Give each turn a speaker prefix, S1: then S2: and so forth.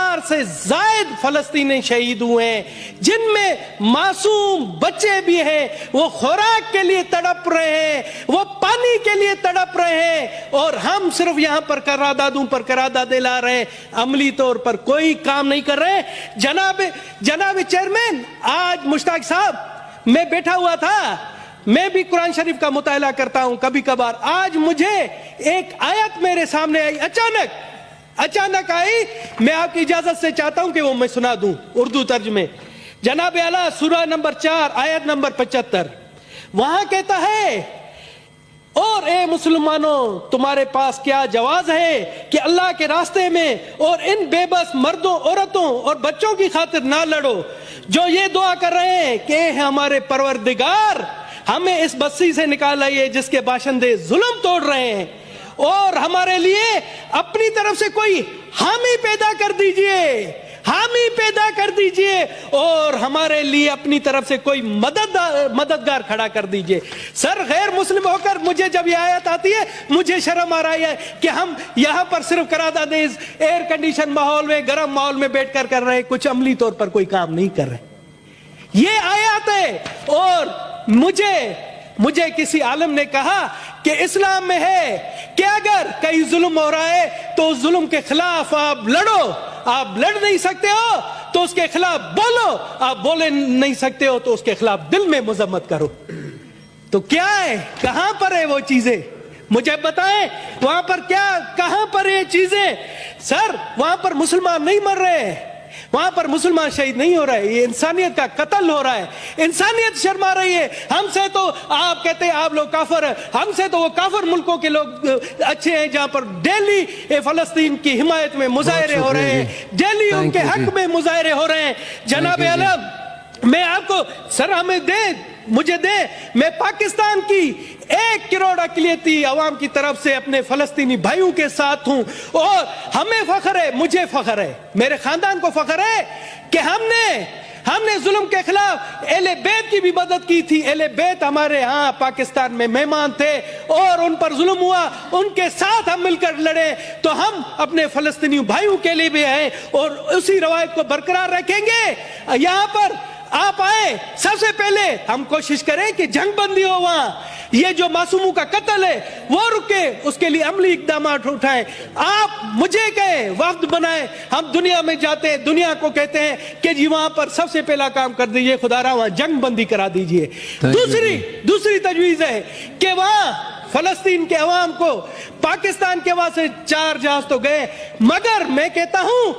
S1: 1000 سے زائد فلسطینی شہید ہوئے ہیں، جن میں معصوم بچے بھی ہیں، وہ خوراک کے لیے تڑپ رہے ہیں، وہ پانی کے لیے تڑپ رہے ہیں، اور ہم صرف یہاں پر قراردادوں پر قراردادیں لا رہے ہیں، عملی طور پر کوئی کام نہیں کر رہے۔ جناب چیئرمین، آج مشتاق صاحب، میں بیٹھا ہوا تھا، میں بھی قرآن شریف کا مطالعہ کرتا ہوں کبھی کبھار، آج مجھے ایک آیت میرے سامنے آئی، اچانک آئی، میں آپ کی اجازت سے چاہتا ہوں کہ وہ میں سنا دوں اردو ترجمے۔ جناب اعلیٰ سورہ نمبر 4 آیت نمبر 75، وہاں کہتا ہے، اور اے مسلمانوں تمہارے پاس کیا جواز ہے کہ اللہ کے راستے میں اور ان بے بس مردوں، عورتوں اور بچوں کی خاطر نہ لڑو جو یہ دعا کر رہے ہیں کہ اے ہمارے پروردگار ہمیں اس بستی سے نکال آئیے جس کے باشندے ظلم توڑ رہے ہیں، اور ہمارے لیے اپنی طرف سے کوئی حامی پیدا کر دیجئے اور ہمارے لیے اپنی طرف سے کوئی مددگار کھڑا کر دیجئے۔ سر، غیر مسلم ہو کر مجھے جب یہ آیت آتی ہے مجھے شرم آ رہی ہے کہ ہم یہاں پر صرف قراردادیں ایئر کنڈیشن ماحول میں، گرم ماحول میں بیٹھ کر رہے ہیں، کچھ عملی طور پر کوئی کام نہیں کر رہے۔ یہ آیات ہے، اور مجھے کسی عالم نے کہا کہ اسلام میں ہے کہ اگر کہیں ظلم ہو رہا ہے تو اس ظلم کے خلاف آپ لڑو، آپ لڑ نہیں سکتے ہو تو اس کے خلاف بولو، آپ بولے نہیں سکتے ہو تو اس کے خلاف دل میں مذمت کرو۔ تو کیا ہے، کہاں پر ہے وہ چیزیں؟ مجھے بتائیں وہاں پر کہاں پر یہ چیزیں؟ سر، وہاں پر مسلمان نہیں مر رہے، وہاں پر مسلمان شہید نہیں ہو رہا ہے، یہ انسانیت کا قتل ہو رہا ہے، انسانیت شرما رہی ہے۔ ہم سے تو آپ کہتے ہیں آپ لوگ کافر ہیں، ہم سے تو وہ کافر ملکوں کے لوگ اچھے ہیں جہاں پر ڈیلی فلسطین کی حمایت میں مظاہرے ہو رہے ہیں، ڈیلی ان کے حق میں مظاہرے ہو رہے ہیں۔ جناب اعلیٰ، میں آپ کو سر مجھے دے، میں پاکستان کی 1 کروڑ اقلیتی عوام کی طرف سے اپنے فلسطینی بھائیوں کے ساتھ ہوں، اور ہمیں فخر ہے، مجھے فخر ہے، میرے خاندان کو فخر ہے کہ ہم نے ظلم کے خلاف اہل بیت کی بھی مدد کی تھی۔ اہل بیت ہمارے ہاں پاکستان میں مہمان تھے اور ان پر ظلم ہوا، ان کے ساتھ ہم مل کر لڑے، تو ہم اپنے فلسطینی بھائیوں کے لیے بھی ہیں اور اسی روایت کو برقرار رکھیں گے۔ یہاں پر آپ آئے، سب سے پہلے ہم کوشش کریں کہ جنگ بندی ہو، وہاں یہ جو معصوموں کا قتل ہے وہ رکے، اس کے لیے عملی اقدامات اٹھائیں۔ آپ مجھے کہیں وفد بنائیں، ہم دنیا میں جاتے ہیں، دنیا کو کہتے ہیں کہ جی وہاں پر سب سے پہلا کام کر دیجئے، خدا را وہاں جنگ بندی کرا دیجئے۔ دوسری تجویز ہے کہ وہاں فلسطین کے عوام کو، پاکستان کے وہاں سے 4 جہاز تو گئے، مگر میں کہتا ہوں